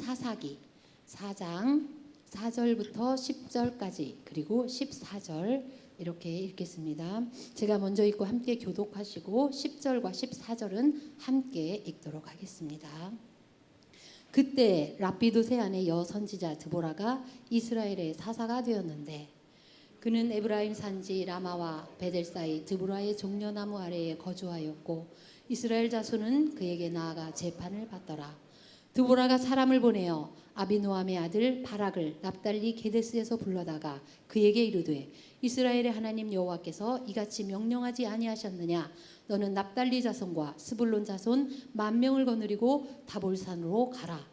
사사기 4장 4절부터 10절까지 그리고 14절 이렇게 읽겠습니다. 제가 먼저 읽고 함께 교독하시고 10절과 14절은 함께 읽도록 하겠습니다. 그때 랍비도세 아내 여선지자 드보라가 이스라엘의 사사가 되었는데 그는 에브라임 산지 라마와 베델 사이 드보라의 종려나무 아래에 거주하였고 이스라엘 자손은 그에게 나아가 재판을 받더라. 드보라가 사람을 보내어 아비노함의 아들 바락을 납달리 게데스에서 불러다가 그에게 이르되 이스라엘의 하나님 여호와께서 이같이 명령하지 아니하셨느냐? 너는 납달리 자손과 스불론 자손 10,000명을 거느리고 다볼산으로 가라.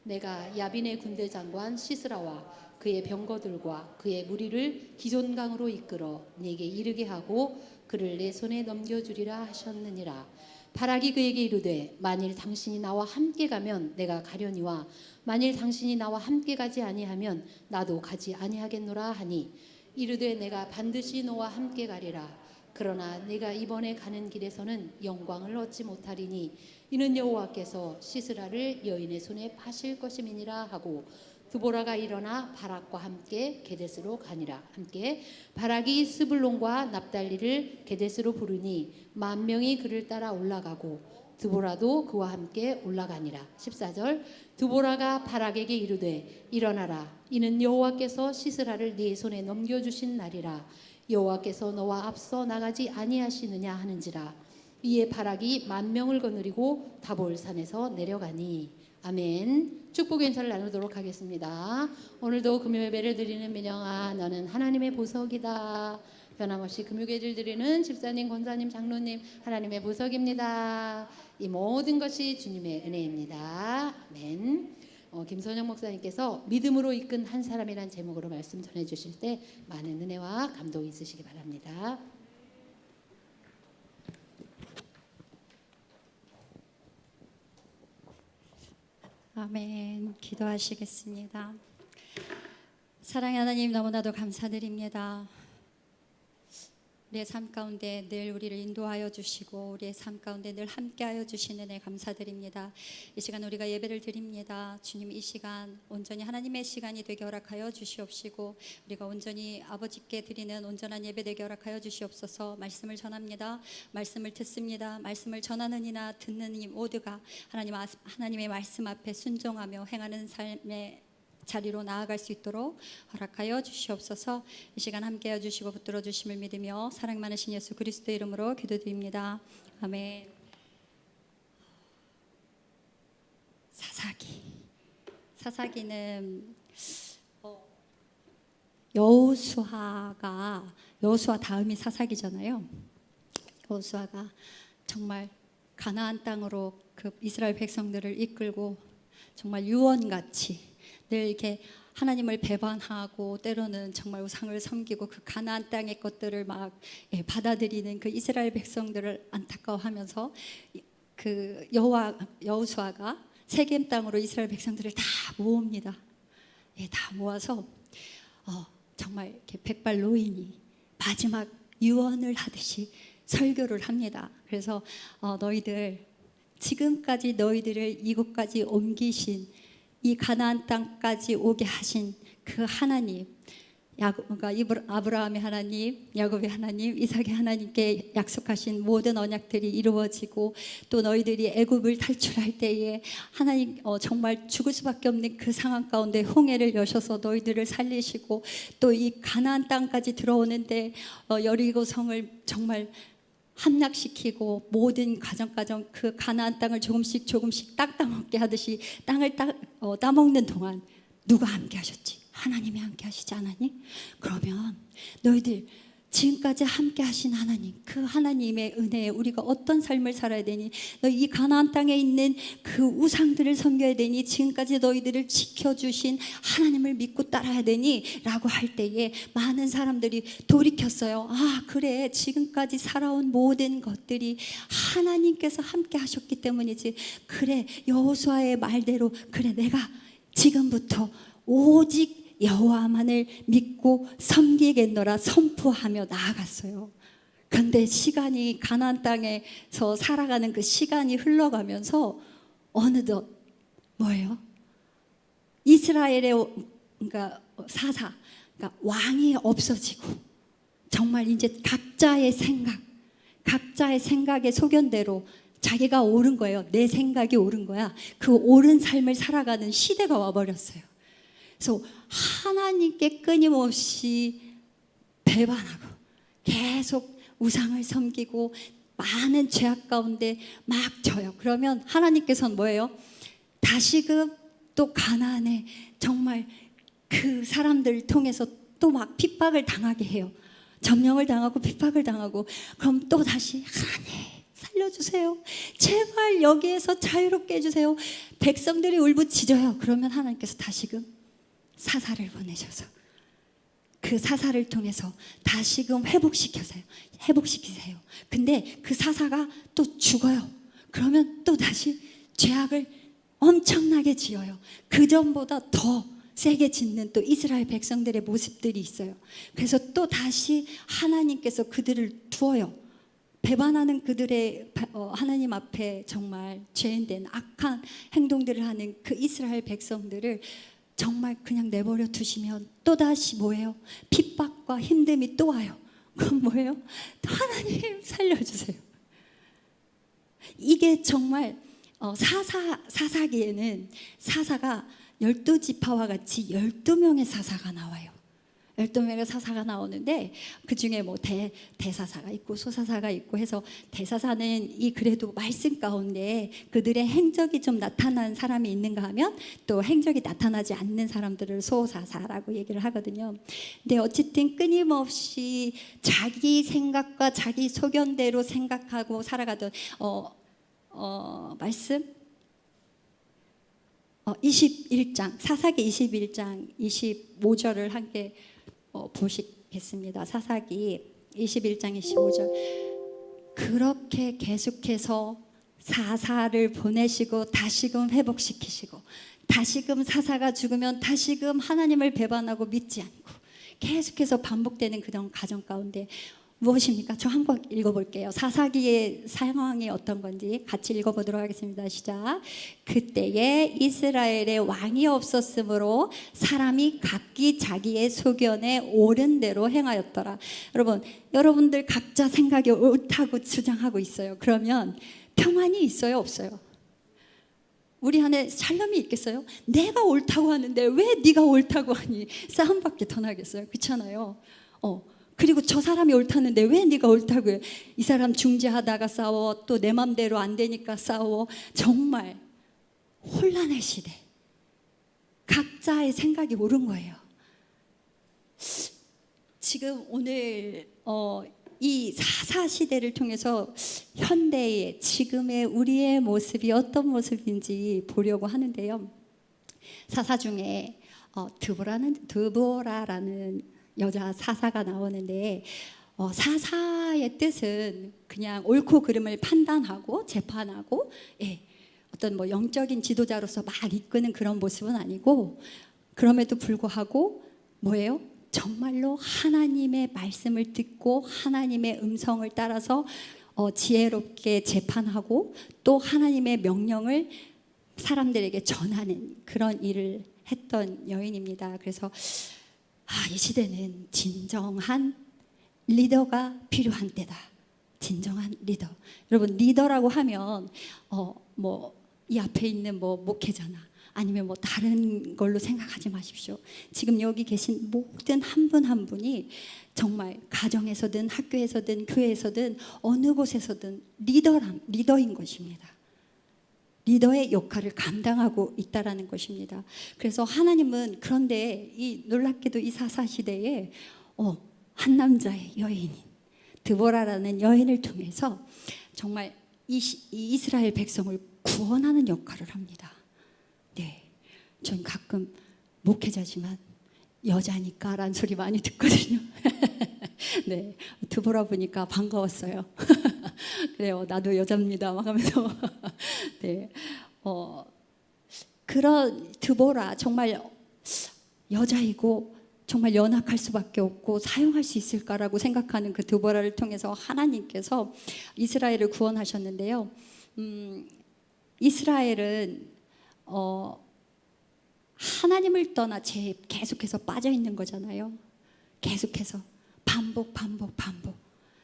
내가 야빈의 군대 장관 시스라와 그의 병거들과 그의 무리를 기존강으로 이끌어 네게 이르게 하고 그를 내 손에 넘겨주리라 하셨느니라. 바락이 그에게 이르되 만일 당신이 나와 함께 가면 내가 가려니와 만일 당신이 나와 함께 가지 아니하면 나도 가지 아니하겠노라 하니 이르되 내가 반드시 너와 함께 가리라. 그러나 내가 이번에 가는 길에서는 영광을 얻지 못하리니 이는 여호와께서 시스라를 여인의 손에 파실 것임이니라 하고 드보라가 일어나 바락과 함께 게데스로 가니라. 함께 바락이 스불론과 납달리를 게데스로 부르니 10,000명이 그를 따라 올라가고 드보라도 그와 함께 올라가니라. 14절 드보라가 바락에게 이르되 일어나라. 이는 여호와께서 시스라를 네 손에 넘겨주신 날이라. 여호와께서 너와 앞서 나가지 아니하시느냐 하는지라. 이에 바락이 10,000명을 거느리고 다볼산에서 내려가니. 아멘. 축복의 인사를 나누도록 하겠습니다. 오늘도 금요 예배를 드리는 민영아 너는 하나님의 보석이다. 변함없이 금요예배를 드리는 집사님, 권사님, 장로님 하나님의 보석입니다. 이 모든 것이 주님의 은혜입니다. 아멘. 김선영 목사님께서 믿음으로 이끈 한 사람이란 제목으로 말씀 전해 주실 때 많은 은혜와 감동이 있으시기 바랍니다. 아멘. 기도하시겠습니다. 사랑의 하나님 너무나도 감사드립니다. 우리의 삶 가운데 늘 우리를 인도하여 주시고 우리의 삶 가운데 늘 함께하여 주시는 애 감사드립니다. 이 시간 우리가 예배를 드립니다. 주님 이 시간 온전히 하나님의 시간이 되게 허락하여 주시옵시고 우리가 온전히 아버지께 드리는 온전한 예배 되게 허락하여 주시옵소서. 말씀을 전합니다. 말씀을 듣습니다. 말씀을 전하는 이나 듣는 이 모두가 하나님의 말씀 앞에 순종하며 행하는 삶의 자리로 나아갈 수 있도록 허락하여 주시옵소서. 이 시간 함께해 주시고 붙들어 주심을 믿으며 사랑 많으신 예수 그리스도 이름으로 기도드립니다. 아멘. 사사기는 여호수아 다음이 사사기잖아요. 여호수아가 정말 가나안 땅으로 그 이스라엘 백성들을 이끌고 정말 유언같이 늘 이렇게 하나님을 배반하고 때로는 정말 우상을 섬기고 그 가나안 땅의 것들을 막 받아들이는 그 이스라엘 백성들을 안타까워하면서 그 여호수아가 세겜 땅으로 이스라엘 백성들을 다 모읍니다. 다 모아서 정말 이렇게 백발 노인이 마지막 유언을 하듯이 설교를 합니다. 그래서 너희들 지금까지 너희들을 이곳까지 옮기신 이 가나안 땅까지 오게 하신 그 하나님, 아브라함의 하나님, 야곱의 하나님, 이삭의 하나님께 약속하신 모든 언약들이 이루어지고 또 너희들이 애굽을 탈출할 때에 하나님 정말 죽을 수밖에 없는 그 상황 가운데 홍해를 여셔서 너희들을 살리시고 또 이 가나안 땅까지 들어오는데 여리고성을 정말 함락시키고 모든 가정 그 가나안 땅을 조금씩 땅 따먹게 하듯이 땅을 따먹는 동안 누가 함께 하셨지? 하나님이 함께 하시지 않았니? 그러면 너희들 지금까지 함께 하신 하나님, 그 하나님의 은혜에 우리가 어떤 삶을 살아야 되니? 너희 이 가나안 땅에 있는 그 우상들을 섬겨야 되니? 지금까지 너희들을 지켜주신 하나님을 믿고 따라야 되니? 라고 할 때에 많은 사람들이 돌이켰어요. 아 그래, 지금까지 살아온 모든 것들이 하나님께서 함께 하셨기 때문이지. 그래, 여호수아의 말대로 그래, 내가 지금부터 오직 여호와만을 믿고 섬기겠노라 선포하며 나아갔어요. 그런데 시간이 가나안 땅에서 살아가는 그 시간이 흘러가면서 어느덧 뭐예요? 이스라엘의 그러니까 사사, 그러니까 왕이 없어지고 정말 이제 각자의 생각의 소견대로 자기가 옳은 거예요. 내 생각이 옳은 거야. 그 옳은 삶을 살아가는 시대가 와버렸어요. 그래서 하나님께 끊임없이 배반하고 계속 우상을 섬기고 많은 죄악 가운데 막 져요. 그러면 하나님께서는 뭐예요? 다시금 또 가나안에 정말 그 사람들을 통해서 또 막 핍박을 당하게 해요. 점령을 당하고 핍박을 당하고, 그럼 또 다시 하나님 살려주세요. 제발 여기에서 자유롭게 해주세요. 백성들이 울부짖어요. 그러면 하나님께서 다시금 사사를 보내셔서 그 사사를 통해서 다시금 회복시키세요. 근데 그 사사가 또 죽어요. 그러면 또 다시 죄악을 엄청나게 지어요. 그 전보다 더 세게 짓는 또 이스라엘 백성들의 모습들이 있어요. 그래서 또 다시 하나님께서 그들을 두어요. 배반하는 그들의 하나님 앞에 정말 죄인된 악한 행동들을 하는 그 이스라엘 백성들을 정말 그냥 내버려 두시면 또다시 뭐예요? 핍박과 힘듦이 또 와요. 그럼 뭐예요? 하나님 살려주세요. 이게 정말 사사기에는 사사가 12지파와 같이 12명의 사사가 나와요. 12명의 사사가 나오는데 그 중에 뭐 대사사가 있고 소사사가 있고 해서, 대사사는 이 그래도 말씀 가운데 그들의 행적이 좀 나타난 사람이 있는가 하면 또 행적이 나타나지 않는 사람들을 소사사라고 얘기를 하거든요. 근데 어쨌든 끊임없이 자기 생각과 자기 소견대로 생각하고 살아가던 말씀 21장 사사기 21장 25절을 함께 보시겠습니다. 사사기 21장 25절. 그렇게 계속해서 사사를 보내시고 다시금 회복시키시고, 다시금 사사가 죽으면 다시금 하나님을 배반하고 믿지 않고, 계속해서 반복되는 그런 가정 가운데 무엇입니까? 저 한번 읽어볼게요. 사사기의 상황이 어떤 건지 같이 읽어보도록 하겠습니다. 시작. 그때에 이스라엘에 왕이 없었으므로 사람이 각기 자기의 소견에 옳은 대로 행하였더라. 여러분들 각자 생각이 옳다고 주장하고 있어요. 그러면 평안이 있어요, 없어요? 우리 안에 샬롬이 있겠어요? 내가 옳다고 하는데 왜 네가 옳다고 하니? 싸움밖에 더 나겠어요. 그렇잖아요. 그리고 저 사람이 옳다는데 왜 네가 옳다고 해? 이 사람 중재하다가 싸워, 또 내 맘대로 안 되니까 싸워. 정말 혼란의 시대. 각자의 생각이 옳은 거예요. 지금 오늘 이 사사 시대를 통해서 현대의 지금의 우리의 모습이 어떤 모습인지 보려고 하는데요. 사사 중에 드보라라는 여자 사사가 나오는데, 사사의 뜻은 그냥 옳고 그름을 판단하고 재판하고, 어떤 뭐 영적인 지도자로서 막 이끄는 그런 모습은 아니고, 그럼에도 불구하고 뭐예요? 정말로 하나님의 말씀을 듣고 하나님의 음성을 따라서 지혜롭게 재판하고, 또 하나님의 명령을 사람들에게 전하는 그런 일을 했던 여인입니다. 그래서 이 시대는 진정한 리더가 필요한 때다. 진정한 리더. 여러분, 리더라고 하면 뭐 이 앞에 있는 뭐 목회자나 아니면 뭐 다른 걸로 생각하지 마십시오. 지금 여기 계신 모든 한 분 한 분이 정말 가정에서든 학교에서든 교회에서든 어느 곳에서든 리더인 것입니다. 리더의 역할을 감당하고 있다라는 것입니다. 그래서 하나님은, 그런데 이 놀랍게도 이 사사 시대에 한 남자의 여인인 드보라라는 여인을 통해서 정말 이 이스라엘 백성을 구원하는 역할을 합니다. 네, 전 가끔 목회자지만 여자니까라는 소리 많이 듣거든요. 네, 드보라 보니까 반가웠어요. 그래요, 나도 여자입니다 막 하면서. 네, 그런 드보라, 정말 여자이고 정말 연약할 수밖에 없고 사용할 수 있을까라고 생각하는 그 드보라를 통해서 하나님께서 이스라엘을 구원하셨는데요. 하나님을 떠나 계속해서 빠져 있는 거잖아요. 계속해서 반복.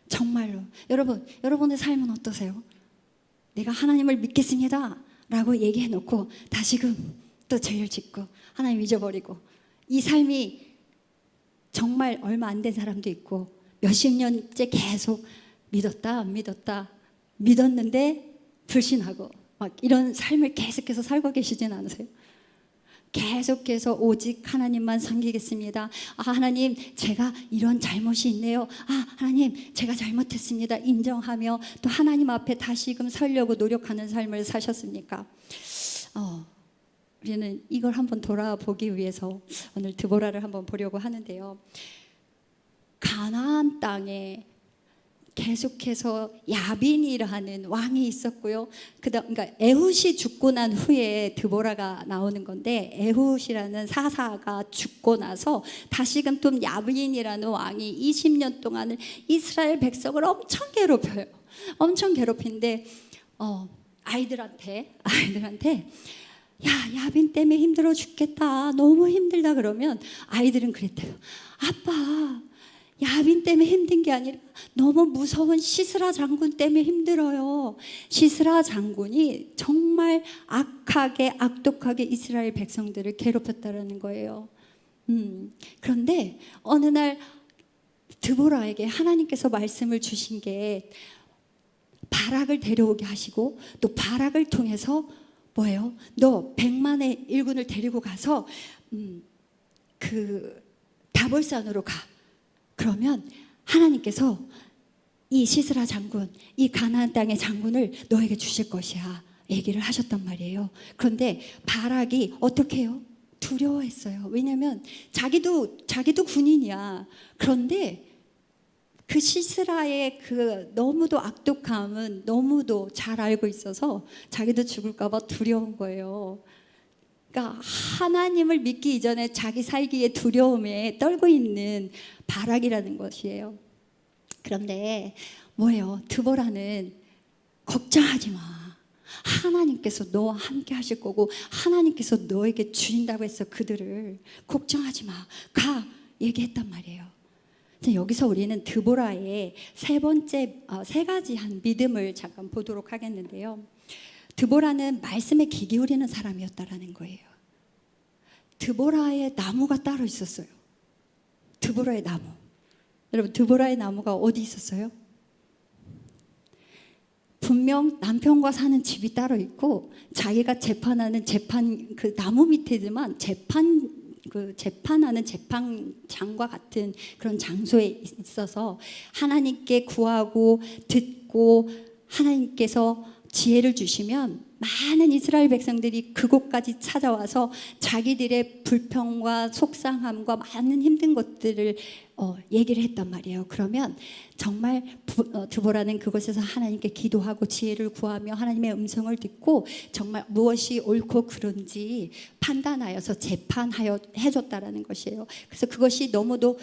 정말로 여러분의 삶은 어떠세요? 내가 하나님을 믿겠습니다 라고 얘기해 놓고 다시금 또 죄를 짓고 하나님 잊어버리고, 이 삶이 정말 얼마 안 된 사람도 있고 몇십 년째 계속 믿었는데 불신하고 막 이런 삶을 계속해서 살고 계시진 않으세요? 계속해서 오직 하나님만 섬기겠습니다. 하나님, 제가 이런 잘못이 있네요. 하나님, 제가 잘못했습니다. 인정하며 또 하나님 앞에 다시금 서려고 노력하는 삶을 사셨습니까? 우리는 이걸 한번 돌아보기 위해서 오늘 드보라를 한번 보려고 하는데요. 가나안 땅에 계속해서 야빈이라는 왕이 있었고요. 그러니까 에훗이 죽고 난 후에 드보라가 나오는 건데, 에훗이라는 사사가 죽고 나서 다시금 또 야빈이라는 왕이 20년 동안을 이스라엘 백성을 엄청 괴롭혀요. 엄청 괴롭히는데 아이들한테 야빈 때문에 힘들어 죽겠다, 너무 힘들다 그러면 아이들은 그랬대요. 아빠, 야빈 때문에 힘든 게 아니라 너무 무서운 시스라 장군 때문에 힘들어요. 시스라 장군이 정말 악독하게 이스라엘 백성들을 괴롭혔다라는 거예요. 그런데 어느 날 드보라에게 하나님께서 말씀을 주신 게 바락을 데려오게 하시고, 또 바락을 통해서 뭐예요? 너 100만의 일군을 데리고 가서 그 다볼산으로 가. 그러면 하나님께서 이 시스라 장군, 이 가나안 땅의 장군을 너에게 주실 것이야 얘기를 하셨단 말이에요. 그런데 바락이 어떻게 해요? 두려워했어요. 왜냐하면 자기도 군인이야. 그런데 그 시스라의 그 너무도 악독함은 너무도 잘 알고 있어서 자기도 죽을까 봐 두려운 거예요. 그러니까 하나님을 믿기 이전에 자기 살기에 두려움에 떨고 있는 바락이라는 것이에요. 그런데 뭐예요? 드보라는 걱정하지 마. 하나님께서 너와 함께 하실 거고 하나님께서 너에게 주신다고 해서 그들을 걱정하지 마. 가 얘기했단 말이에요. 여기서 우리는 드보라의 세 가지 한 믿음을 잠깐 보도록 하겠는데요. 드보라는 말씀에 귀 기울이는 사람이었다라는 거예요. 드보라의 나무가 따로 있었어요. 드보라의 나무. 여러분, 드보라의 나무가 어디 있었어요? 분명 남편과 사는 집이 따로 있고 자기가 재판하는 그 나무 밑에지만 재판하는 재판장과 같은 그런 장소에 있어서 하나님께 구하고 듣고 하나님께서 지혜를 주시면 많은 이스라엘 백성들이 그곳까지 찾아와서 자기들의 불평과 속상함과 많은 힘든 것들을 얘기를 했단 말이에요. 그러면 정말 드보라는 그곳에서 하나님께 기도하고 지혜를 구하며 하나님의 음성을 듣고 정말 무엇이 옳고 그른지 판단하여서 재판하여 해줬다라는 것이에요. 그래서 그것이 너무도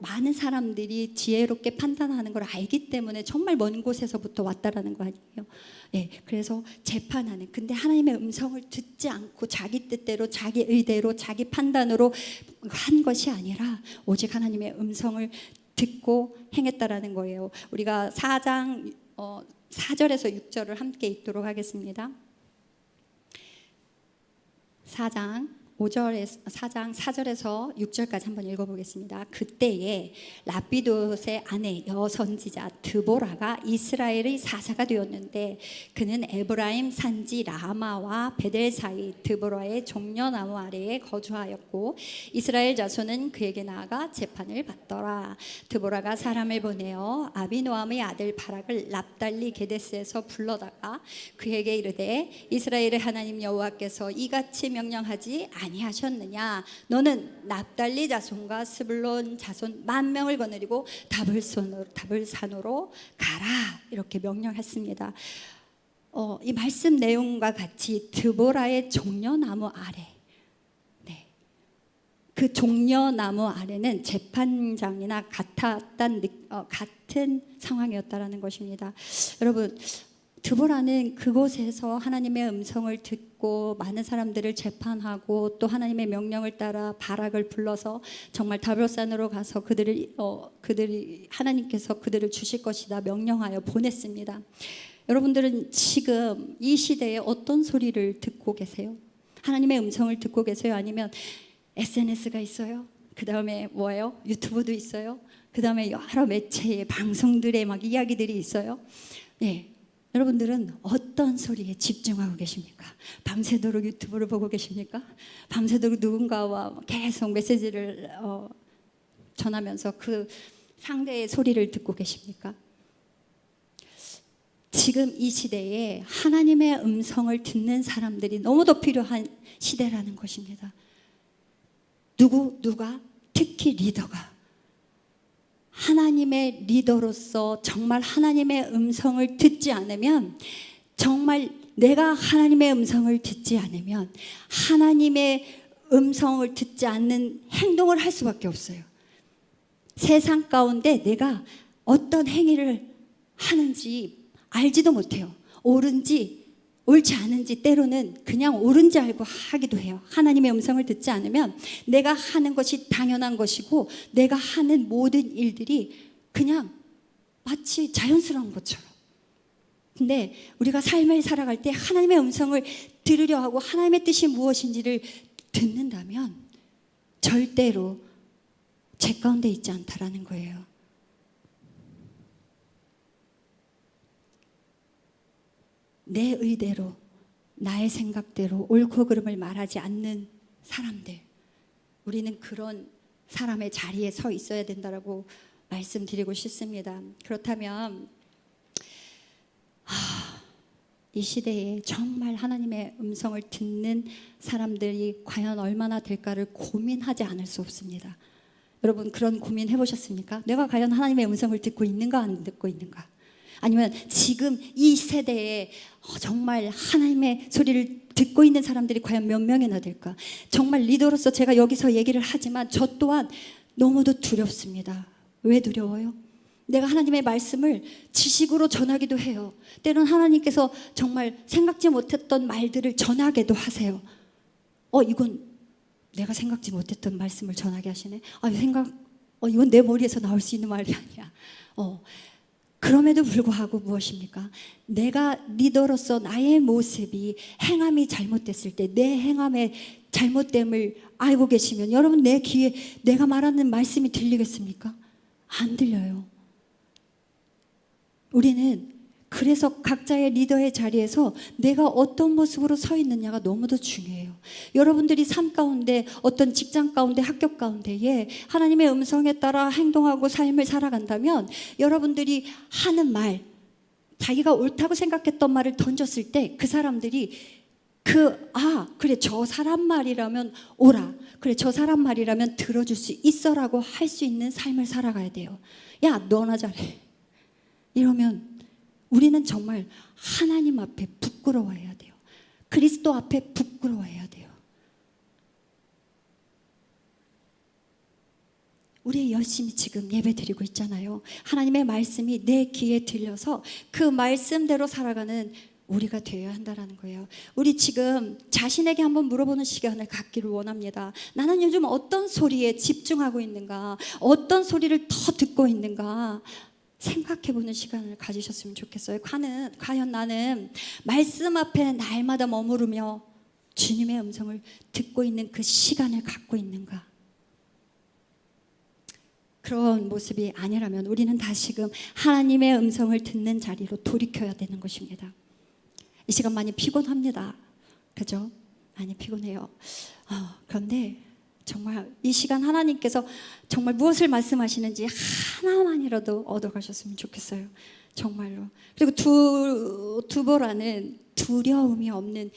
많은 사람들이 지혜롭게 판단하는 걸 알기 때문에 정말 먼 곳에서부터 왔다라는 거 아니에요. 네, 그래서 재판하는, 근데 하나님의 음성을 듣지 않고 자기 뜻대로 자기 의대로 자기 판단으로 한 것이 아니라 오직 하나님의 음성을 듣고 행했다라는 거예요. 우리가 4장 4절에서 6절을 함께 읽도록 하겠습니다. 4장 4절에서 6절까지 한번 읽어보겠습니다. 그때에 라피돗의 아내 여선지자 드보라가 이스라엘의 사사가 되었는데 그는 에브라임 산지 라마와 베델 사이 드보라의 종려나무 아래에 거주하였고 이스라엘 자손은 그에게 나아가 재판을 받더라. 드보라가 사람을 보내어 아비노함의 아들 바락을 납달리 게데스에서 불러다가 그에게 이르되 이스라엘의 하나님 여호와께서 이같이 명령하지 아니하셨느냐? 너는 납달리 자손과 스불론 자손 10,000명을 거느리고 다볼산으로 가라. 이렇게 명령했습니다. 이 말씀 내용과 같이 드보라의 종려나무 아래, 그 종려나무 아래는 재판장이나 같은 상황이었다라는 것입니다. 여러분, 드보라는 그곳에서 하나님의 음성을 듣고 많은 사람들을 재판하고 또 하나님의 명령을 따라 바락을 불러서 정말 다볼산으로 가서 그들이 하나님께서 그들을 주실 것이다 명령하여 보냈습니다. 여러분들은 지금 이 시대에 어떤 소리를 듣고 계세요? 하나님의 음성을 듣고 계세요? 아니면 SNS가 있어요? 그 다음에 뭐예요? 유튜브도 있어요? 그 다음에 여러 매체의 방송들의 막 이야기들이 있어요? 네. 여러분들은 어떤 소리에 집중하고 계십니까? 밤새도록 유튜브를 보고 계십니까? 밤새도록 누군가와 계속 메시지를 전하면서 그 상대의 소리를 듣고 계십니까? 지금 이 시대에 하나님의 음성을 듣는 사람들이 너무도 필요한 시대라는 것입니다. 누가? 특히 리더가 하나님의 리더로서 정말 하나님의 음성을 듣지 않으면, 정말 내가 하나님의 음성을 듣지 않으면 하나님의 음성을 듣지 않는 행동을 할 수밖에 없어요. 세상 가운데 내가 어떤 행위를 하는지 알지도 못해요. 옳은지 옳지 않은지 때로는 그냥 옳은지 알고 하기도 해요. 하나님의 음성을 듣지 않으면 내가 하는 것이 당연한 것이고 내가 하는 모든 일들이 그냥 마치 자연스러운 것처럼. 근데 우리가 삶을 살아갈 때 하나님의 음성을 들으려 하고 하나님의 뜻이 무엇인지를 듣는다면 절대로 제 가운데 있지 않다라는 거예요. 내 의대로 나의 생각대로 옳고 그름을 말하지 않는 사람들, 우리는 그런 사람의 자리에 서 있어야 된다라고 말씀드리고 싶습니다. 그렇다면 이 시대에 정말 하나님의 음성을 듣는 사람들이 과연 얼마나 될까를 고민하지 않을 수 없습니다. 여러분 그런 고민 해보셨습니까? 내가 과연 하나님의 음성을 듣고 있는가 안 듣고 있는가? 아니면 지금 이 세대에 정말 하나님의 소리를 듣고 있는 사람들이 과연 몇 명이나 될까? 정말 리더로서 제가 여기서 얘기를 하지만 저 또한 너무도 두렵습니다. 왜 두려워요? 내가 하나님의 말씀을 지식으로 전하기도 해요. 때론 하나님께서 정말 생각지 못했던 말들을 전하게도 하세요. 이건 내가 생각지 못했던 말씀을 전하게 하시네. 이건 내 머리에서 나올 수 있는 말이 아니야. 그럼에도 불구하고 무엇입니까? 내가 리더로서 나의 모습이 행함이 잘못됐을 때 내 행함의 잘못됨을 알고 계시면 여러분 내 귀에 내가 말하는 말씀이 들리겠습니까? 안 들려요. 우리는 그래서 각자의 리더의 자리에서 내가 어떤 모습으로 서 있느냐가 너무도 중요해요. 여러분들이 삶 가운데 어떤 직장 가운데 학교 가운데에 하나님의 음성에 따라 행동하고 삶을 살아간다면 여러분들이 하는 자기가 옳다고 생각했던 말을 던졌을 때 그 사람들이 그래 저 사람 말이라면 옳아, 그래 저 사람 말이라면 들어줄 수 있어라고 할 수 있는 삶을 살아가야 돼요. 야 너나 잘해 이러면 우리는 정말 하나님 앞에 부끄러워해야 돼요. 그리스도 앞에 부끄러워해야 돼요. 우리 열심히 지금 예배 드리고 있잖아요. 하나님의 말씀이 내 귀에 들려서 그 말씀대로 살아가는 우리가 되어야 한다는 거예요. 우리 지금 자신에게 한번 물어보는 시간을 갖기를 원합니다. 나는 요즘 어떤 소리에 집중하고 있는가? 어떤 소리를 더 듣고 있는가? 생각해보는 시간을 가지셨으면 좋겠어요. 과연 나는 말씀 앞에 날마다 머무르며 주님의 음성을 듣고 있는 그 시간을 갖고 있는가? 그런 모습이 아니라면 우리는 다시금 하나님의 음성을 듣는 자리로 돌이켜야 되는 것입니다. 이 시간 많이 피곤합니다. 그죠? 많이 피곤해요. 그런데 정말 이 시간 하나님께서 정말 무엇을 말씀하시는지 하나만이라도 얻어가셨으면 좋겠어요. 정말로. 그리고 두보라는 두려움이 없는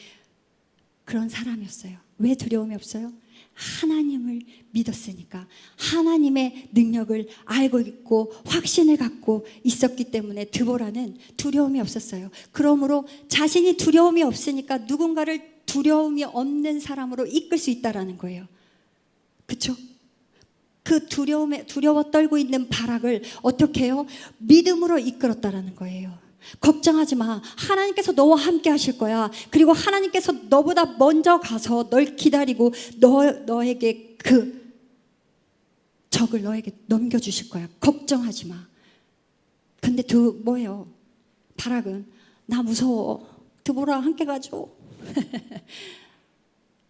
그런 사람이었어요. 왜 두려움이 없어요? 하나님을 믿었으니까, 하나님의 능력을 알고 있고 확신을 갖고 있었기 때문에 드보라는 두려움이 없었어요. 그러므로 자신이 두려움이 없으니까 누군가를 두려움이 없는 사람으로 이끌 수 있다라는 거예요. 그렇죠? 그 두려워 떨고 있는 바락을 어떻게 해요? 믿음으로 이끌었다라는 거예요. 걱정하지 마. 하나님께서 너와 함께 하실 거야. 그리고 하나님께서 너보다 먼저 가서 널 기다리고 너에게 그 적을 너에게 넘겨주실 거야. 걱정하지 마. 근데 뭐예요? 바락은 나 무서워. 드보라랑 함께 가줘.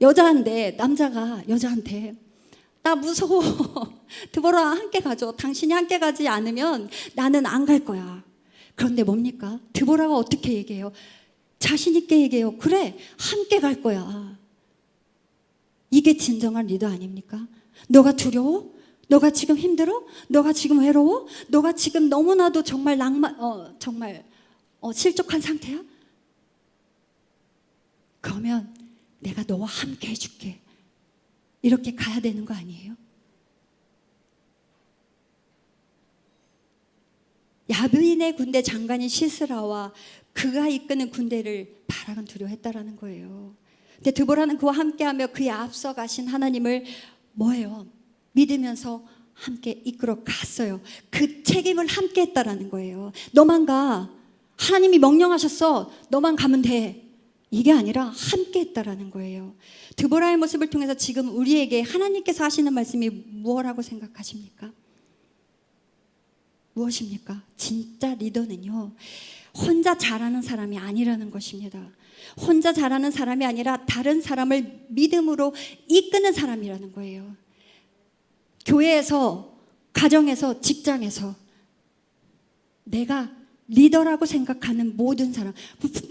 여자인데 남자가 여자한테 나 무서워. 드보라랑 함께 가줘. 당신이 함께 가지 않으면 나는 안 갈 거야. 그런데 뭡니까? 드보라가 어떻게 얘기해요? 자신 있게 얘기해요. 그래, 함께 갈 거야. 이게 진정한 리더 아닙니까? 너가 두려워? 너가 지금 힘들어? 너가 지금 외로워? 너가 지금 너무나도 정말 실족한 상태야? 그러면 내가 너와 함께 해줄게. 이렇게 가야 되는 거 아니에요? 야브인의 군대 장관인 시스라와 그가 이끄는 군대를 바락은 두려워했다라는 거예요. 근데 드보라는 그와 함께하며 그에 앞서 가신 하나님을 뭐예요? 믿으면서 함께 이끌어 갔어요. 그 책임을 함께 했다라는 거예요. 너만 가. 하나님이 명령하셨어. 너만 가면 돼. 이게 아니라 함께 했다라는 거예요. 드보라의 모습을 통해서 지금 우리에게 하나님께서 하시는 말씀이 무엇이라고 생각하십니까? 무엇입니까? 진짜 리더는요, 혼자 잘하는 사람이 아니라는 것입니다. 혼자 잘하는 사람이 아니라 다른 사람을 믿음으로 이끄는 사람이라는 거예요. 교회에서, 가정에서, 직장에서 내가 리더라고 생각하는 모든 사람,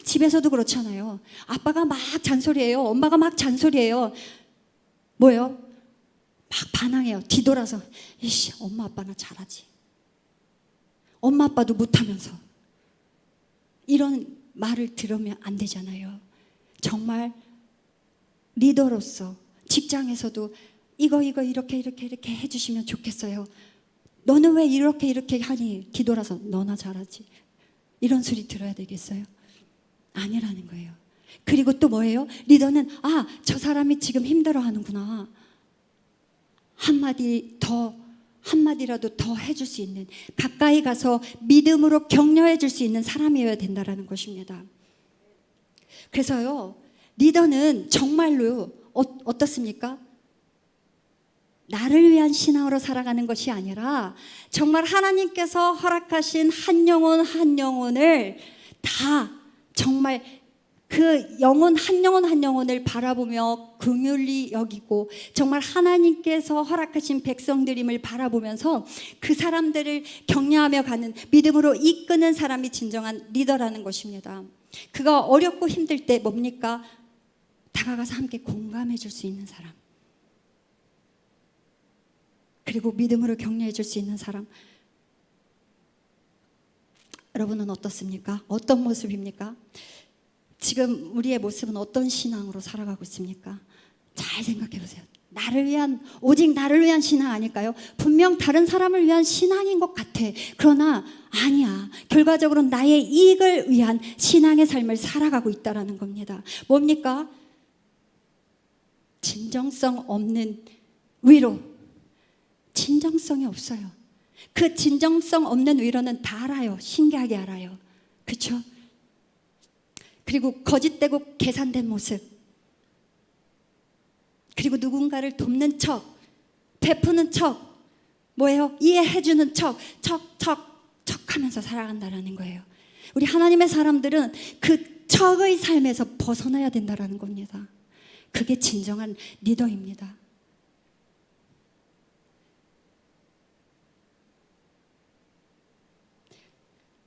집에서도 그렇잖아요. 아빠가 막 잔소리해요. 엄마가 막 잔소리해요. 뭐예요? 막 반항해요. 뒤돌아서 이씨, 엄마 아빠나 잘하지. 엄마 아빠도 못하면서. 이런 말을 들으면 안 되잖아요. 정말 리더로서 직장에서도 이거 이렇게 해주시면 좋겠어요. 너는 왜 이렇게 하니? 뒤돌아서 너나 잘하지. 이런 소리 들어야 되겠어요? 아니라는 거예요. 그리고 또 뭐예요? 리더는 저 사람이 지금 힘들어하는구나. 한마디라도 더 해줄 수 있는, 가까이 가서 믿음으로 격려해 줄 수 있는 사람이어야 된다는 것입니다. 그래서요, 리더는 정말로 어떻습니까? 나를 위한 신앙으로 살아가는 것이 아니라 정말 하나님께서 허락하신 한 영혼을 다 정말 그 영혼 한 영혼을 바라보며 긍휼히 여기고 정말 하나님께서 허락하신 백성들임을 바라보면서 그 사람들을 격려하며 가는, 믿음으로 이끄는 사람이 진정한 리더라는 것입니다. 그가 어렵고 힘들 때 뭡니까? 다가가서 함께 공감해 줄 수 있는 사람, 그리고 믿음으로 격려해 줄 수 있는 사람. 여러분은 어떻습니까? 어떤 모습입니까? 지금 우리의 모습은 어떤 신앙으로 살아가고 있습니까? 잘 생각해 보세요. 오직 나를 위한 신앙 아닐까요? 분명 다른 사람을 위한 신앙인 것 같아. 그러나 아니야. 결과적으로 나의 이익을 위한 신앙의 삶을 살아가고 있다는 겁니다. 뭡니까? 진정성 없는 위로. 진정성이 없어요. 그 진정성 없는 위로는 다 알아요. 신기하게 알아요. 그렇죠? 그리고 거짓되고 계산된 모습, 그리고 누군가를 돕는 척, 베푸는 척, 뭐예요? 이해해주는 척 하면서 살아간다는 거예요. 우리 하나님의 사람들은 그 척의 삶에서 벗어나야 된다는 겁니다. 그게 진정한 리더입니다.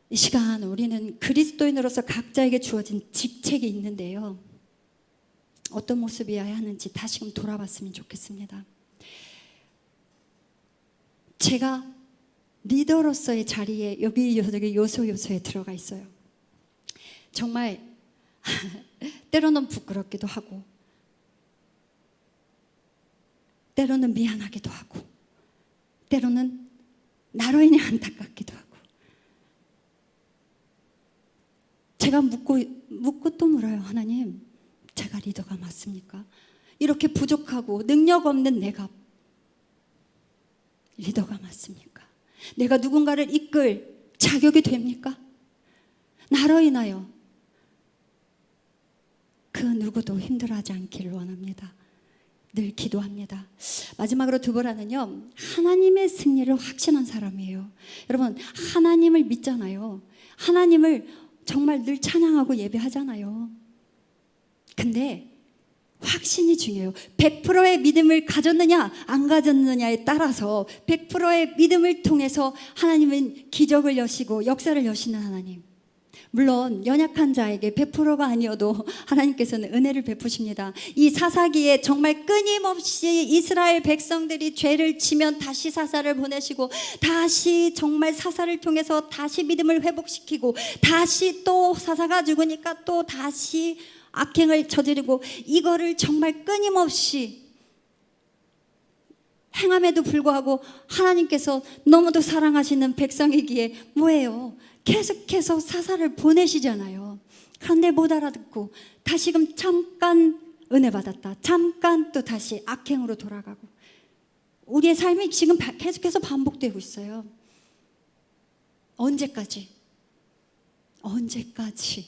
이 시간 우리는 그리스도인으로서 각자에게 주어진 직책이 있는데요, 어떤 모습이어야 하는지 다시금 돌아봤으면 좋겠습니다. 제가 리더로서의 자리에 여기 요소에 들어가 있어요. 정말 때로는 부끄럽기도 하고, 때로는 미안하기도 하고, 때로는 나로 인해 안타깝기도 하고, 제가 묻고 또 물어요. 하나님, 제가 리더가 맞습니까? 이렇게 부족하고 능력 없는 내가 리더가 맞습니까? 내가 누군가를 이끌 자격이 됩니까? 나로 인하여 그 누구도 힘들어하지 않기를 원합니다. 늘 기도합니다. 마지막으로 드보라는요, 하나님의 승리를 확신한 사람이에요. 여러분, 하나님을 믿잖아요. 하나님을 정말 늘 찬양하고 예배하잖아요. 근데 확신이 중요해요. 100%의 믿음을 가졌느냐 안 가졌느냐에 따라서 100%의 믿음을 통해서 하나님은 기적을 여시고 역사를 여시는 하나님. 물론 연약한 자에게 100%가 아니어도 하나님께서는 은혜를 베푸십니다. 이 사사기에 정말 끊임없이 이스라엘 백성들이 죄를 지면 다시 사사를 보내시고, 다시 정말 사사를 통해서 다시 믿음을 회복시키고, 다시 또 사사가 죽으니까 또 다시 악행을 저지르고, 이거를 정말 끊임없이 행함에도 불구하고 하나님께서 너무도 사랑하시는 백성이기에 뭐예요? 계속해서 사사를 보내시잖아요. 그런데 못 알아듣고 다시금 잠깐 은혜 받았다, 잠깐 또 다시 악행으로 돌아가고, 우리의 삶이 지금 계속해서 반복되고 있어요. 언제까지? 언제까지요?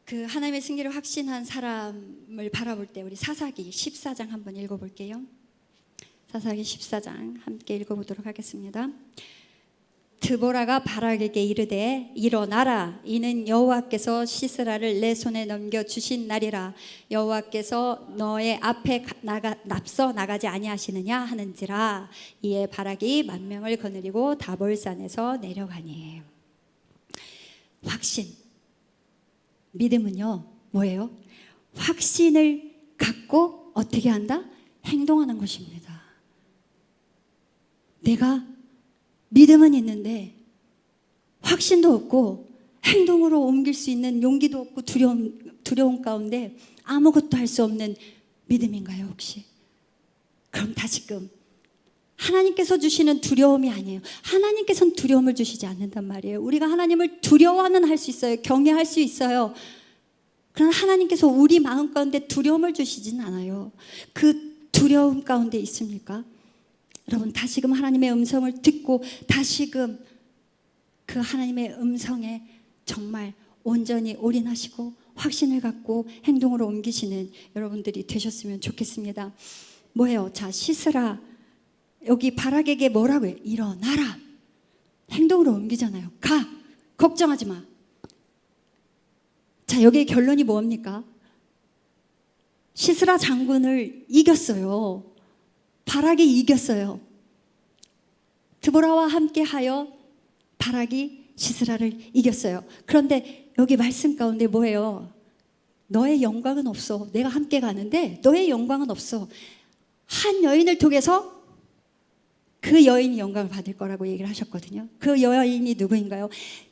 그 하나님의 승리를 확신한 사람을 바라볼 때 우리 사사기 14장 한번 읽어볼게요. 사사기 14장 함께 읽어보도록 하겠습니다. 드보라가 바락에게 이르되 일어나라, 이는 여호와께서 시스라를 내 손에 넘겨주신 날이라. 여호와께서 너의 앞에 앞서 나가지 아니하시느냐 하는지라. 이에 바락이 만명을 거느리고 다볼산에서 내려가니. 확신, 믿음은요 뭐예요? 확신을 갖고 어떻게 한다? 행동하는 것입니다. 내가 믿음은 있는데 확신도 없고 행동으로 옮길 수 있는 용기도 없고 두려움 가운데 아무것도 할 수 없는 믿음인가요 혹시? 그럼 다시금 하나님께서 주시는 두려움이 아니에요. 하나님께서는 두려움을 주시지 않는단 말이에요. 우리가 하나님을 두려워는 할 수 있어요. 경외할 수 있어요. 그러나 하나님께서 우리 마음 가운데 두려움을 주시진 않아요. 그 두려움 가운데 있습니까? 여러분, 다시금 하나님의 음성을 듣고 다시금 그 하나님의 음성에 정말 온전히 올인하시고 확신을 갖고 행동으로 옮기시는 여러분들이 되셨으면 좋겠습니다. 뭐예요? 자, 시스라, 여기 바락에게 뭐라고 해요? 일어나라. 행동으로 옮기잖아요. 가, 걱정하지 마. 자, 여기의 결론이 뭡니까? 시스라 장군을 이겼어요. 바락이 이겼어요. 드보라와 함께하여 바락이 시스라를 이겼어요. 그런데 여기 말씀 가운데 뭐예요? 너의 영광은 없어. 내가 함께 가는데 너의 영광은 없어. 한 여인을 통해서 그 여인이 영광을 받을 거라고 얘기를 하셨거든요. 그 여인이 누구인가요?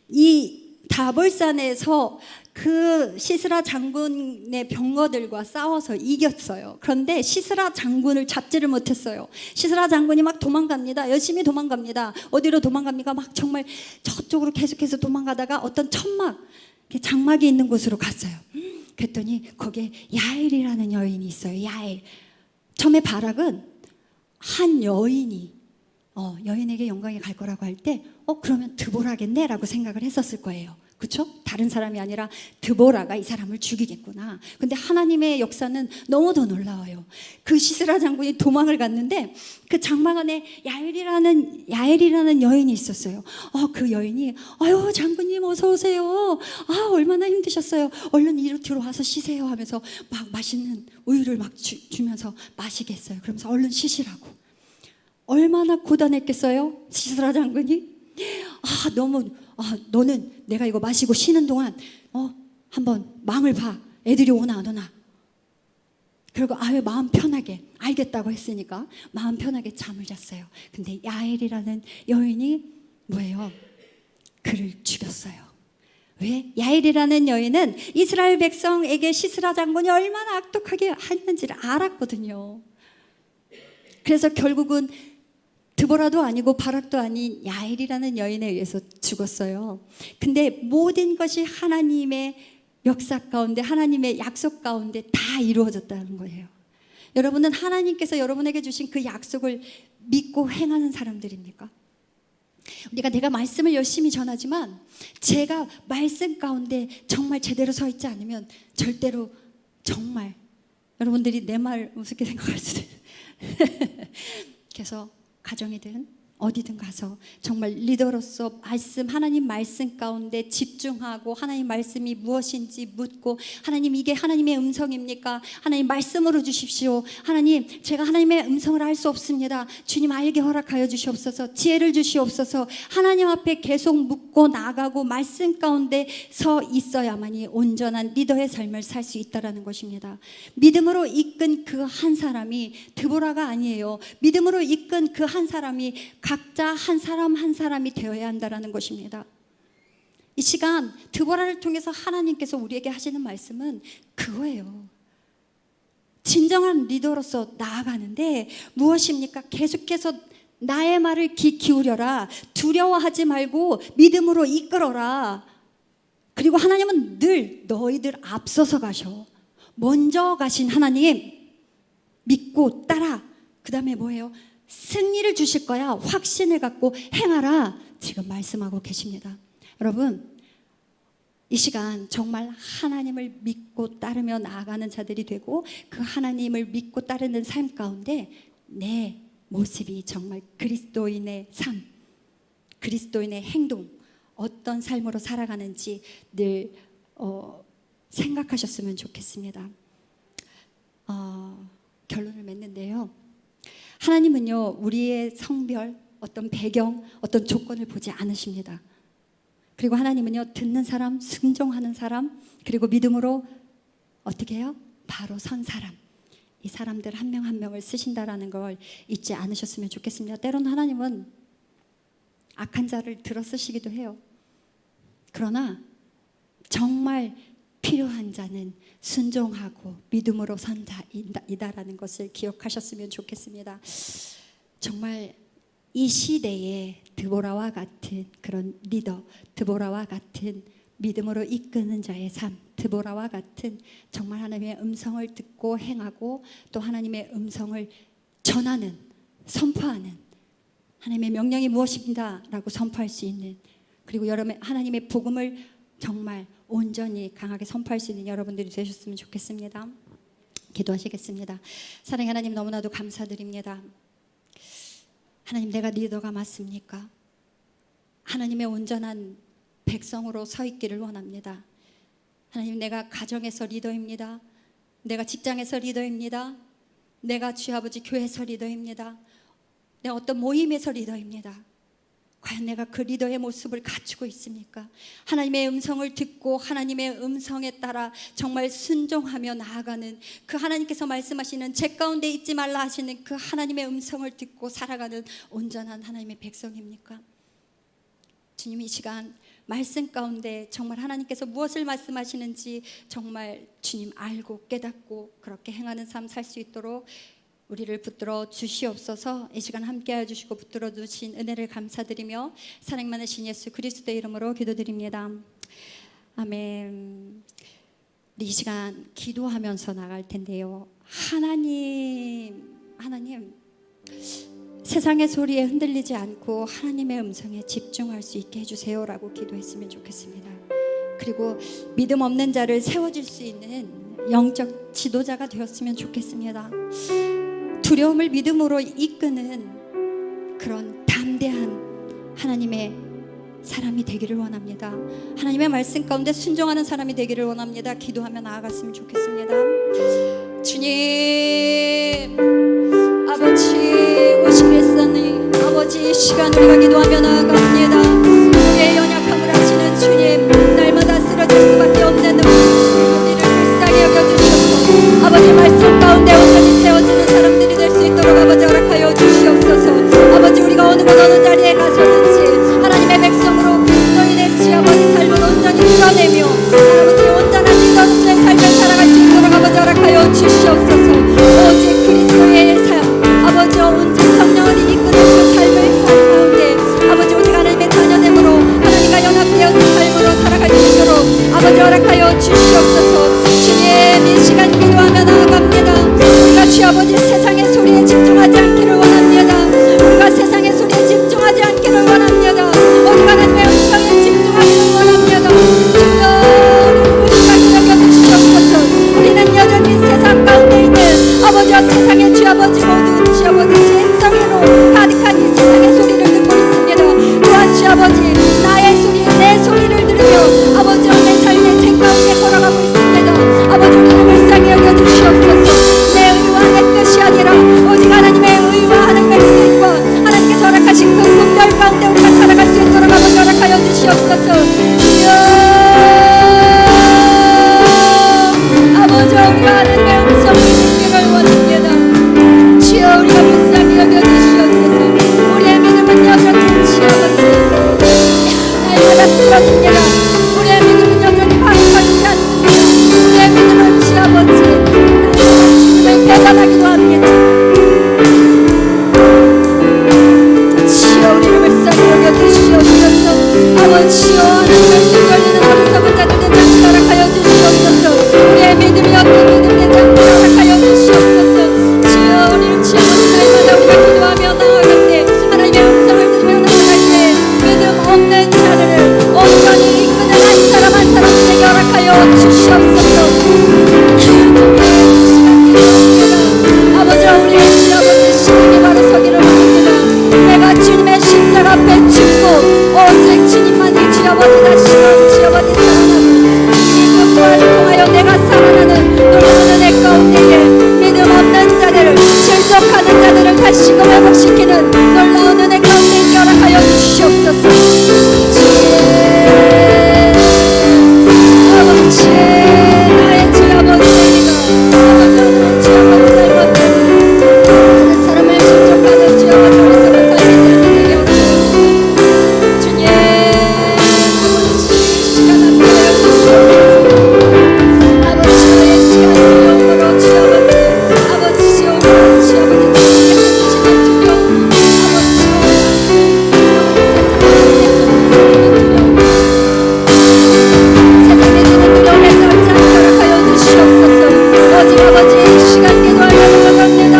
이 다볼산에서 그 시스라 장군의 병거들과 싸워서 이겼어요. 그런데 시스라 장군을 잡지를 못했어요. 시스라 장군이 막 도망갑니다. 열심히 도망갑니다. 어디로 도망갑니까? 막 정말 저쪽으로 계속해서 도망가다가 어떤 천막, 장막이 있는 곳으로 갔어요. 그랬더니 거기에 야엘이라는 여인이 있어요. 야엘. 처음에 바락은 한 여인이 여인에게 영광이 갈 거라고 할 때 그러면 드보라겠네 라고 생각을 했었을 거예요. 그렇죠? 다른 사람이 아니라 드보라가 이 사람을 죽이겠구나. 근데 하나님의 역사는 너무도 놀라워요. 그 시스라 장군이 도망을 갔는데 그 장막 안에 야엘이라는 여인이 있었어요. 그 여인이 아유 장군님 어서 오세요. 얼마나 힘드셨어요. 얼른 이리 들어와서 쉬세요 하면서 막 맛있는 우유를 막 주면서 마시게 했어요. 그러면서 얼른 쉬시라고. 얼마나 고단했겠어요? 시스라 장군이. 너는 내가 이거 마시고 쉬는 동안 한번 망을 봐. 애들이 오나 안 오나. 그리고 마음 편하게 알겠다고 했으니까 마음 편하게 잠을 잤어요. 근데 야엘이라는 여인이 뭐예요? 그를 죽였어요. 왜? 야엘이라는 여인은 이스라엘 백성에게 시스라 장군이 얼마나 악독하게 했는지를 알았거든요. 그래서 결국은 드보라도 아니고 바락도 아닌 야엘이라는 여인에 의해서 죽었어요. 근데 모든 것이 하나님의 역사 가운데, 하나님의 약속 가운데 다 이루어졌다는 거예요. 여러분은 하나님께서 여러분에게 주신 그 약속을 믿고 행하는 사람들입니까? 내가 말씀을 열심히 전하지만 제가 말씀 가운데 정말 제대로 서 있지 않으면 절대로 정말 여러분들이 내 말 우습게 생각할 수도 있어요. 그래서 가정이든 어디든 가서 정말 리더로서 하나님 말씀 가운데 집중하고 하나님 말씀이 무엇인지 묻고 하나님 이게 하나님의 음성입니까? 하나님 말씀으로 주십시오. 하나님 제가 하나님의 음성을 알 수 없습니다. 주님 알게 허락하여 주시옵소서. 지혜를 주시옵소서. 하나님 앞에 계속 묻고 나가고 말씀 가운데 서 있어야만이 온전한 리더의 삶을 살 수 있다는 것입니다. 믿음으로 이끈 그 한 사람이 드보라가 아니에요. 믿음으로 이끈 그 한 사람이 각자 한 사람 한 사람이 되어야 한다는 것입니다. 이 시간 드보라를 통해서 하나님께서 우리에게 하시는 말씀은 그거예요. 진정한 리더로서 나아가는데 무엇입니까? 계속해서 나의 말을 귀 기울여라. 두려워하지 말고 믿음으로 이끌어라. 그리고 하나님은 늘 너희들 앞서서 가셔. 먼저 가신 하나님 믿고 따라. 그 다음에 뭐예요? 승리를 주실 거야. 확신을 갖고 행하라. 지금 말씀하고 계십니다. 여러분 이 시간 정말 하나님을 믿고 따르며 나아가는 자들이 되고 그 하나님을 믿고 따르는 삶 가운데 내 모습이 정말 그리스도인의 삶, 그리스도인의 행동, 어떤 삶으로 살아가는지 늘 생각하셨으면 좋겠습니다. 결론을 맺는데요. 하나님은요 우리의 성별, 어떤 배경, 어떤 조건을 보지 않으십니다. 그리고 하나님은요 듣는 사람, 순종하는 사람, 그리고 믿음으로 어떻게 해요? 바로 선 사람, 이 사람들 한 명 한 명을 쓰신다라는 걸 잊지 않으셨으면 좋겠습니다. 때로는 하나님은 악한 자를 들어 쓰시기도 해요. 그러나 정말 필요한 자는 순종하고 믿음으로 선 자이다라는 것을 기억하셨으면 좋겠습니다. 정말 이 시대에 드보라와 같은 그런 리더, 드보라와 같은 믿음으로 이끄는 자의 삶, 드보라와 같은 정말 하나님의 음성을 듣고 행하고 또 하나님의 음성을 전하는, 선포하는, 하나님의 명령이 무엇입니다 라고 선포할 수 있는, 그리고 여러분의 하나님의 복음을 정말 온전히 강하게 선포할 수 있는 여러분들이 되셨으면 좋겠습니다. 기도하시겠습니다. 사랑의 하나님, 너무나도 감사드립니다. 하나님, 내가 리더가 맞습니까? 하나님의 온전한 백성으로 서 있기를 원합니다. 하나님, 내가 가정에서 리더입니다. 내가 직장에서 리더입니다. 내가 주의 아버지 교회에서 리더입니다. 내가 어떤 모임에서 리더입니다. 과연 내가 그 리더의 모습을 갖추고 있습니까? 하나님의 음성을 듣고 하나님의 음성에 따라 정말 순종하며 나아가는 그 하나님께서 말씀하시는 제 가운데 있지 말라 하시는 그 하나님의 음성을 듣고 살아가는 온전한 하나님의 백성입니까? 주님, 이 시간 말씀 가운데 정말 하나님께서 무엇을 말씀하시는지 정말 주님 알고 깨닫고 그렇게 행하는 삶 살 수 있도록 우리를 붙들어 주시옵소서. 이 시간 함께해 주시고 붙들어 주신 은혜를 감사드리며 사랑 많으신 예수 그리스도의 이름으로 기도드립니다. 아멘. 이 시간 기도하면서 나갈 텐데요. 하나님 세상의 소리에 흔들리지 않고 하나님의 음성에 집중할 수 있게 해주세요 라고 기도했으면 좋겠습니다. 그리고 믿음 없는 자를 세워줄 수 있는 영적 지도자가 되었으면 좋겠습니다. 두려움을 믿음으로 이끄는 그런 담대한 하나님의 사람이 되기를 원합니다. 하나님의 말씀 가운데 순종하는 사람이 되기를 원합니다. 기도하며 나아갔으면 좋겠습니다. 주님, 아버지 오시겠사니 아버지, 이 시간 우리가 기도하며 나아갑니다. 우리의 연약함을 아시는 주님, 날마다 쓰러질 수밖에 없는 우리를 불쌍히 여겨주셔서 아버지 말씀 가운데 온전히 세워지는 사람들이 될 수 있도록 아버지 허락하여 주시옵소서. 아버지, 우리가 어느 곳 어느 자리에 가서든지 하나님의 백성으로 그리스도인의 시 아버지 삶을 온전히 드러내며 아버지 온전한 리더로서의 삶을 살아갈 수 있도록 아버지 허락하여 주시옵소서. 오직 그리스도의 삶, 아버지 온전 성령을 이끄는 그 삶을 살 가운데 아버지 우리가 하나님의 자녀됨으로 하나님과 연합되어 그 삶으로 살아갈 수 있도록 아버지 아버지와 세상의 주 아버지 모두 주 아버지 죄성으로 가득한 이 세상의 소리를 듣고 있습니다. 또한 주 아버지 나의 소리 내 소리를 들으며 아버지와 내 삶의 쟁 가운데 걸어가고 있습니다. 아버지 우리를 불쌍히 여겨주시옵소서. 내 의와 내 뜻이 아니라 오직 하나님의 의와 하나님의 뜻과 하나님께서 허락하신 그 분별 가운데 우리가 살아갈 수 있도록 아버지 허락하여 주시옵소서. 주여 아버지와 우리가 하나님의 음성을 듣기를 원합니다. 주여 우리가 불쌍히 여겨주시옵소서. 우리의 믿음은 여전히 주여 아버지 날마다 쓰러집니다. 우리의 믿음은 여전히 방황하지 않습니다. 우리의 믿음은 주여 아버지 주님을 배반하기도 합니다. 주여 우리를 불쌍히 여겨주시옵소서. 아버지여 하나님을 숨겨리는 어리석은 자들 되지 않게 허락하여 주시옵소서. 우리의 믿음이 어떤 믿음 되지 않게 허락하여 주시옵소서. 주여 우리를 주여 날마다 우리가 기도하며 나아갈 때 하나님의 음성을 들으며 나아갈 때 믿음 없는 자들을 온전히 이끄는 한 사람 한 사람에게 허락하여 주시옵소서. 아버지와 우리의 주여 아버지 신앙이 바로 서기를 원합니다. 내가 주님의 십자가 앞에 죽고 오직 주님만이 주여 아버지 다시금 주여 아버지 살아나고 그 부활을 통하여 내가 살아나는 놀라운 은혜 가운데에 믿음 없는 자들을 실족하는 자들을 다시금 회복시키는 놀라운 은혜 가운데 허락하여 주시옵소서. 아버지 나의 주여 아버지이다. 아버지 주여 아버지 닮았다. 다른 사람을 실족하는 주여 아버지 어리석은 삶이 되는 되게 하옵소서. 주님 아버지 시간 앞에 주시옵소서. 아버지 나의 시간을 영으로 주여 아버지 주여 주여 아버지 주님의 두려움 세상에 주는 두려움에서 얼지 않게 허락하여 주시옵소서. 오직 아버지 시간 기도하며 나갑니다.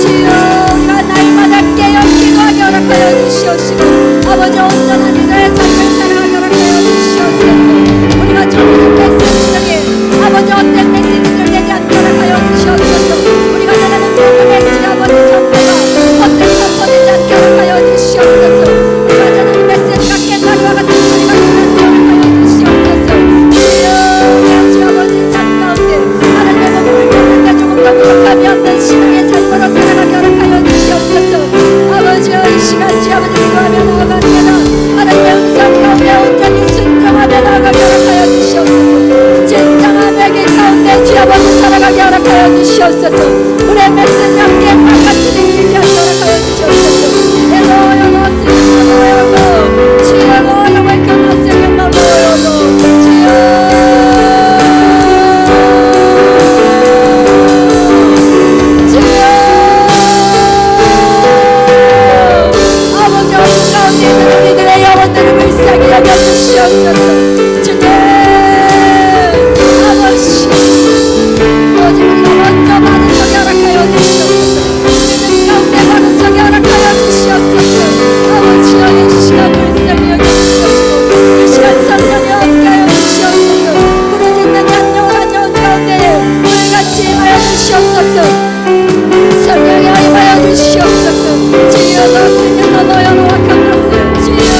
주여 우리가 날마다 깨어 기도하게 허락하여 주시옵시고 아버지 온전한 이들의 삶을 살아가게 허락하여 주시옵소서. 우리가 전하는 메시지들이 아버지 어떤 메시지들 되지 않게 허락하여 주시옵소서. 우리가 전하는 모든 메시지 아버지 선포가 어떤 선포되지 않게 허락하여 주시옵소서. 우리가 전하는 메시지가 깻다리와 같은 소리가 들리지 않게 주시옵소서. 주여 주 아버지 삶 가운데 하나님의 몸을 듣는데 조금 더 부족함이 없는 신앙의 삶으로 살아가게 허락하여 주시옵소서. 아버지여 이 시간 주 아버지 기도하며 나아갑니다. 하나님의 음성 가운데 온전히 순종하며 나아가게 허락하여 주시옵소서. 진정한 회개 가운데 주 아버지 살아가게 허락하여 주시옵소서. 우리의 메시지 함께 바깥이 들리지 않게 허락하여 주시옵소서. 엘로요노 스리노노요노 주여 엘로요노 스리노노요노 주여 아버지 어린 가운데 있는 우리들의 영혼들을 불쌍히 여겨주시옵소서. 주님 아버지 오직 우리가 먼저 받은 성이 허락하여 주시옵소서. 믿음 가운데 받은 성이 허락하여 주시옵소서. 아버지여 이 시간 불쌍히 여겨주시옵소서. 이 시간 성령이 함께하여 주시옵소서. 부르짖는 한 영혼 한 영혼 가운데 물같이 임하여 주시옵소서. 성령이 임하여 주시옵소서. 주여 너스님 너너여노 와칸나스 주여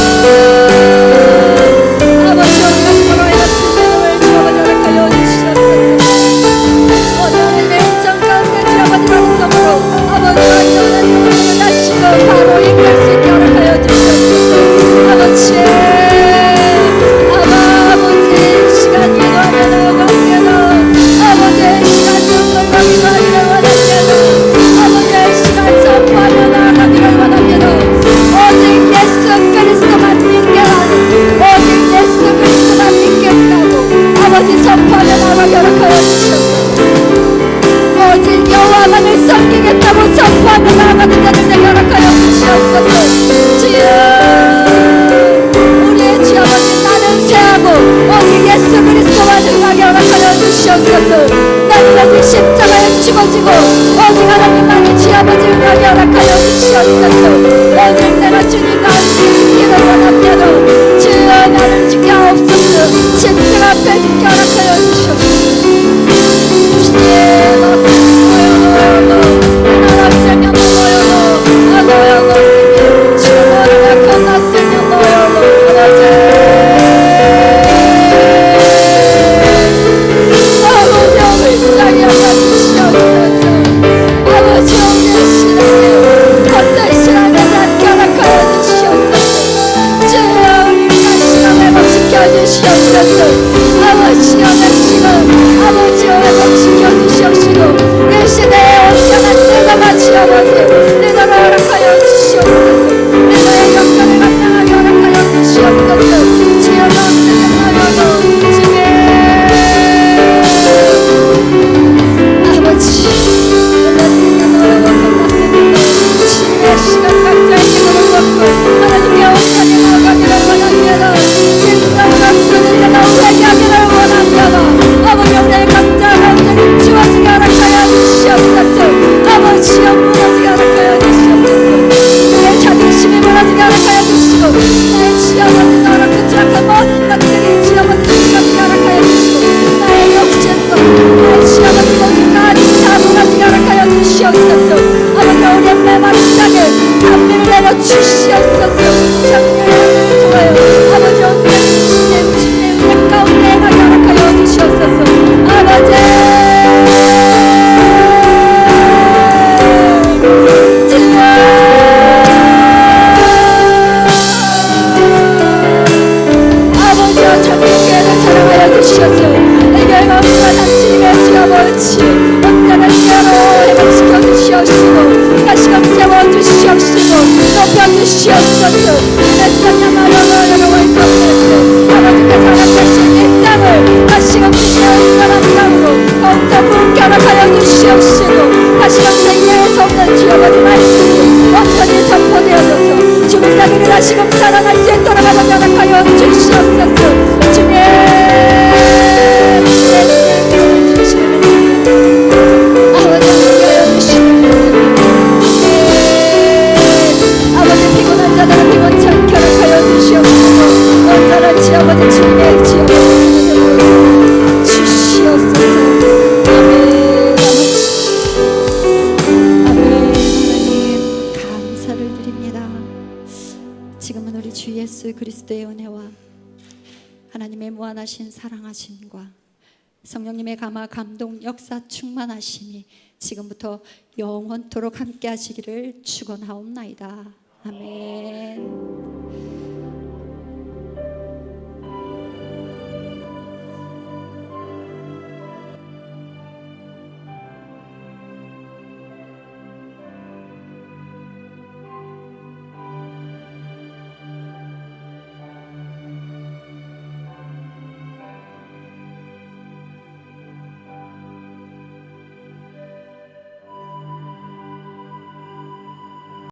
아버지 우리가 걸어야 주님을 주어가 허락하여 주시옵소서. 오늘 내 음성 가운데 주 아버지 말씀으로 아버지와 영원한 영혼을 다시금 바로 이끌 수 있게 허락하여 주시옵소서. 아버지 아버지 시간 기도하며 나아갑니다. 아버지의 시간 눈물과 기도하기를 원합니다. 아버지의 시간 선포하며 나아가기를 원합니다. 오직 예수 그리스도만 믿겠다는 오직 예수 그리스도만 믿겠다고 아버지 선포하며 나아가게 허락하여 주시옵소서. 오직 여호와만을 섬기겠다고 선포하며 나아가는 자들에게 허락하여 주시옵소서. 주여 우리의 주 아버지 나는 새하고 오직 예수 그리스도만 행하게 허락하여 주시옵소서. 난 오직 십자가에 죽어지고 오직 하나님만이 주 아버지 행하게 허락하여 주시옵소서. 오직 내가 주님과 함께 있기를 원합니다. 주여 나를 지켜옵소서. 십자가 앞에 있게 허락하여 주시옵소서. 주님 그리스도의 은혜와 하나님의 무한하신 사랑하심과 성령님의 감화 감동 역사 충만하심이 지금부터 영원토록 함께 하시기를 축원하옵나이다. 아멘.